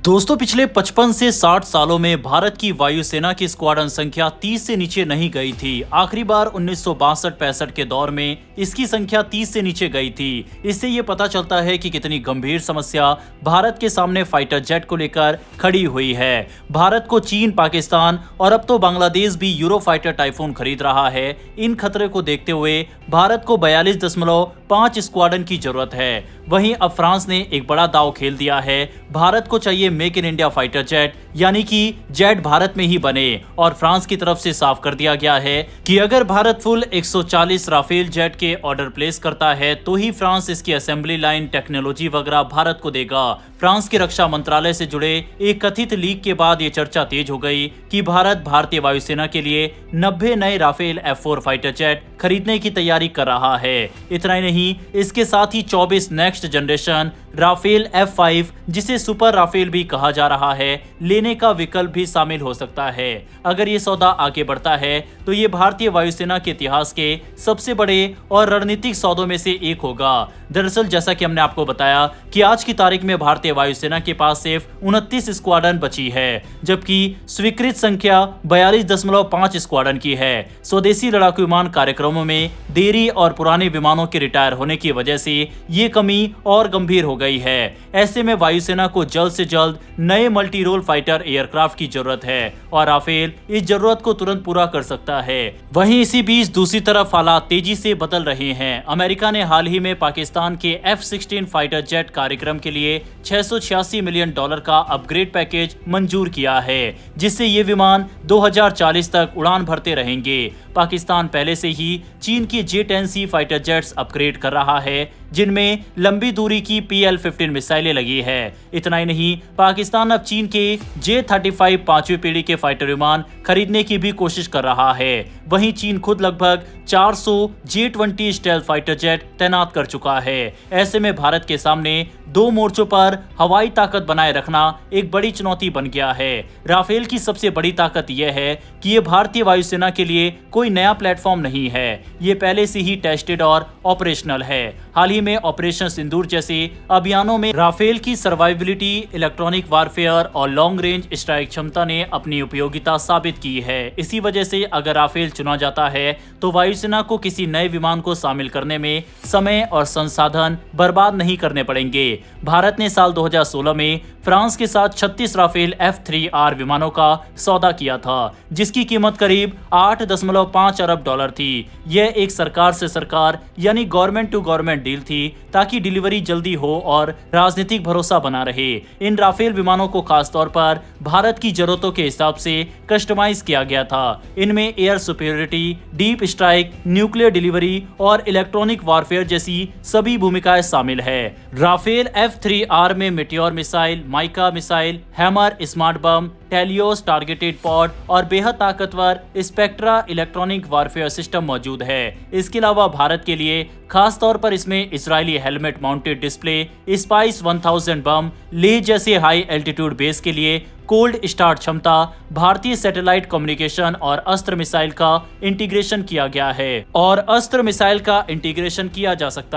दोस्तों पिछले 55 से 60 सालों में भारत की वायुसेना की स्क्वाड्रन संख्या 30 से नीचे नहीं गई थी। आखिरी बार 1962-65 के दौर में इसकी संख्या 30 से नीचे गई थी। इससे ये पता चलता है कि कितनी गंभीर समस्या भारत के सामने फाइटर जेट को लेकर खड़ी हुई है। भारत को चीन, पाकिस्तान और अब तो बांग्लादेश भी यूरोफाइटर टाइफून खरीद रहा है। इन खतरे को देखते हुए भारत को 42.5 स्क्वाड्रन की जरूरत है। वहीं अब फ्रांस ने एक बड़ा दांव खेल दिया है। भारत को चाहिए make in India fighter jet, यानी कि जेट भारत में ही बने। और फ्रांस की तरफ से साफ कर दिया गया है कि अगर भारत फुल 140 राफेल जेट के ऑर्डर प्लेस करता है तो ही फ्रांस इसकी असेंबली लाइन, टेक्नोलॉजी वगैरह भारत को देगा। फ्रांस के रक्षा मंत्रालय से जुड़े एक कथित लीक के बाद ये चर्चा तेज हो गई कि भारत भारतीय वायुसेना के लिए 90 नए राफेल F4 फाइटर जेट खरीदने की तैयारी कर रहा है। इतना ही नहीं, इसके साथ ही 24 नेक्स्ट जनरेशन राफेल F5, जिसे सुपर राफेल भी कहा जा रहा है, लेने का विकल्प भी शामिल हो सकता है। अगर ये सौदा आगे बढ़ता है तो ये भारतीय वायुसेना के इतिहास के सबसे बड़े और रणनीतिक सौदों में से एक होगा। दरअसल जैसा कि हमने आपको बताया कि आज की तारीख में भारतीय वायुसेना के पास सिर्फ 29 स्क्वाड्रन बची है, जबकि स्वीकृत संख्या 42.5 स्क्वाड्रन की है। स्वदेशी लड़ाकू विमान कार्यक्रमों में देरी और पुराने विमानों के रिटायर होने की वजह से ये कमी और गंभीर हो गई है। ऐसे में वायुसेना को जल्द से जल्द नए मल्टी रोल फाइटर एयरक्राफ्ट की जरूरत है और राफेल इस जरूरत को तुरंत पूरा कर सकता है। वहीं इसी बीच दूसरी तरफ हालात तेजी से बदल रहे हैं। अमेरिका ने हाल ही में पाकिस्तान के F-16 फाइटर जेट कार्यक्रम के लिए $686 मिलियन का अपग्रेड पैकेज मंजूर किया है, जिससे ये विमान 2040 तक उड़ान भरते रहेंगे। पाकिस्तान पहले से ही चीन की J-10C फाइटर जेट्स अपग्रेड कर रहा है, जिनमें लंबी दूरी की PL-15 मिसाइलें लगी है। इतना ही नहीं, पाकिस्तान अब चीन के J-35 पांचवी पीढ़ी के फाइटर विमान खरीदने की भी कोशिश कर रहा है। वहीं चीन खुद लगभग 400 J-20 स्टेल्थ फाइटर जेट तैनात कर चुका है। ऐसे में भारत के सामने दो मोर्चों पर हवाई ताकत बनाए रखना एक बड़ी चुनौती बन गया है। राफेल की सबसे बड़ी ताकत यह है कि ये भारतीय वायुसेना के लिए कोई नया प्लेटफॉर्म नहीं है। ये पहले से ही टेस्टेड और ऑपरेशनल है। हाल ही में ऑपरेशन सिंदूर जैसे अभियानों में राफेल की सर्वाइविलिटी, इलेक्ट्रॉनिक वारफेयर और लॉन्ग रेंज स्ट्राइक क्षमता ने अपनी उपयोगिता साबित की है। इसी वजह से अगर राफेल चुना जाता है तो वायुसेना को किसी नए विमान को शामिल करने में समय और संसाधन बर्बाद नहीं करने पड़ेंगे। भारत ने साल 2016 में फ्रांस के साथ 36 राफेल F3R विमानों का सौदा किया था, जिसकी कीमत करीब $8.5 अरब थी। यह एक सरकार से सरकार यानी गवर्नमेंट टू गवर्नमेंट डील थी, ताकि डिलीवरी जल्दी हो और राजनीतिक भरोसा बना रहे। इन राफेल विमानों को खासतौर पर भारत की जरूरतों के हिसाब से कस्टमाइज किया गया था। इनमें air superiority, deep strike, nuclear delivery और इलेक्ट्रॉनिक वारफेयर जैसी सभी भूमिकाएं शामिल है। राफेल F3R में meteor missile, mica missile, hammer smart बम, टेलियोस टारगेटेड पॉड और बेहद ताकतवर स्पेक्ट्रा इलेक्ट्रॉनिक वारफेयर सिस्टम मौजूद है। इसके अलावा भारत के लिए खास तौर पर इसमें Israeli helmet mounted display, spice 1000 बम, लेह जैसे हाई एल्टीट्यूड बेस के लिए कोल्ड स्टार्ट क्षमता, भारतीय सैटेलाइट कम्युनिकेशन और अस्त्र मिसाइल का इंटीग्रेशन किया गया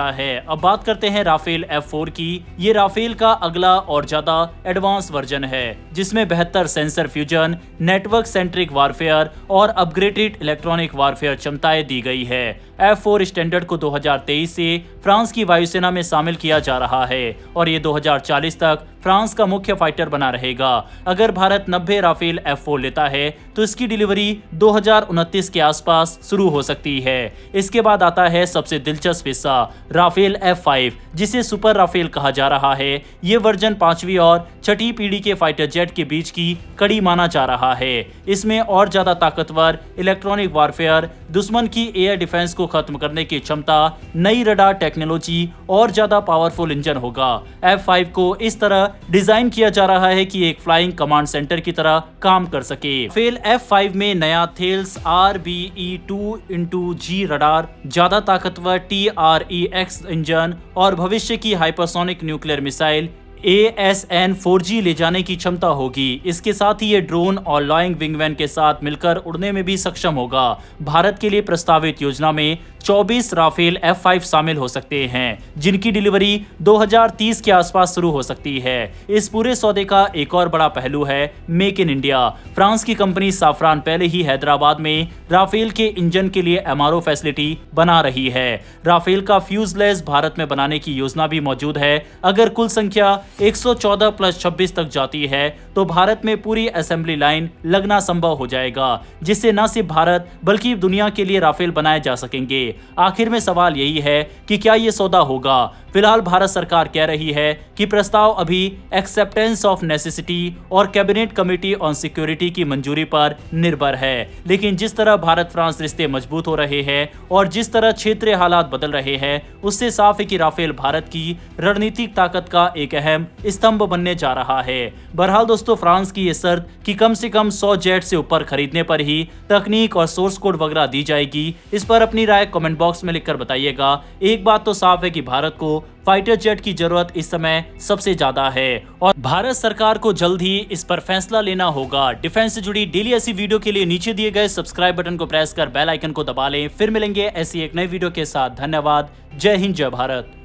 है। अब बात करते हैं राफेल F4 की। ये राफेल का अगला और ज्यादा एडवांस वर्जन है, जिसमें बेहतर sensor fusion, network centric warfare और अपग्रेडेड इलेक्ट्रॉनिक वारफेयर क्षमताएं दी गई है। F4 स्टैंडर्ड को 2023 से फ्रांस की वायुसेना में शामिल किया जा रहा है और ये 2040 तक फ्रांस का मुख्य फाइटर बना रहेगा। अगर भारत 90 राफेल F4 लेता है तो इसकी डिलीवरी 2029 के आसपास शुरू हो सकती है। इसके बाद आता है सबसे दिलचस्प हिस्सा, राफेल F5, जिसे सुपर राफेल कहा जा रहा है। ये वर्जन 5वीं और 6ठी पीढ़ी के फाइटर जेट के बीच की कड़ी माना जा रहा है। इसमें और ज्यादा ताकतवर इलेक्ट्रॉनिक वारफेयर, दुश्मन की एयर डिफेंस को खत्म करने की क्षमता, नई रडार टेक्नोलॉजी और ज्यादा पावरफुल इंजन होगा। F5 को इस तरह डिजाइन किया जा रहा है कि एक फ्लाइंग कमांड सेंटर की तरह काम कर सके। राफेल F5 में नया थेल्स RBE2x-G रडार, ज्यादा ताकतवर TREX इंजन और भविष्य की हाइपरसोनिक न्यूक्लियर मिसाइल ASN-4G ले जाने की क्षमता होगी। इसके साथ ही ये ड्रोन और लॉन्ग विंगमैन के साथ मिलकर उड़ने में भी सक्षम होगा। भारत के लिए प्रस्तावित योजना में 24 राफेल F5 शामिल हो सकते हैं, जिनकी डिलीवरी 2030 के आसपास शुरू हो सकती है। इस पूरे सौदे का एक और बड़ा पहलू है मेक इन इंडिया। फ्रांस की कंपनी साफरान पहले ही हैदराबाद में राफेल के इंजन के लिए MRO फैसिलिटी बना रही है। राफेल का फ्यूजलेस भारत में बनाने की योजना भी मौजूद है। अगर कुल संख्या 114 + 26 तक जाती है तो भारत में पूरी असेंबली लाइन लगना संभव हो जाएगा, जिससे न सिर्फ भारत बल्कि दुनिया के लिए राफेल बनाए जा सकेंगे। आखिर में सवाल यही है कि क्या ये सौदा होगा? फिलहाल भारत सरकार कह रही है कि प्रस्ताव अभी एक्सेप्टेंस ऑफ नेसेसिटी और कैबिनेट कमेटी ऑन सिक्योरिटी की मंजूरी पर निर्भर है। लेकिन जिस तरह भारत फ्रांस रिश्ते मजबूत हो रहे हैं और जिस तरह क्षेत्रीय हालात बदल रहे हैं, उससे साफ है कि राफेल भारत की रणनीतिक ताकत का एक अहम स्तंभ बनने जा रहा है। बहरहाल दोस्तों, फ्रांस की ये शर्त कि कम से कम 100 जेट से ऊपर खरीदने पर ही तकनीक और सोर्स कोड वगैरह दी जाएगी, इस पर अपनी राय कमेंट बॉक्स में लिखकर बताइएगा। एक बात तो साफ है कि भारत को फाइटर जेट की जरूरत इस समय सबसे ज्यादा है और भारत सरकार को जल्द ही इस पर फैसला लेना होगा। डिफेंस से जुड़ी डेली ऐसी वीडियो के लिए नीचे दिए गए सब्सक्राइब बटन को प्रेस कर बेल आइकन को दबा लें। फिर मिलेंगे ऐसी एक नई वीडियो के साथ। धन्यवाद। जय हिंद, जय भारत।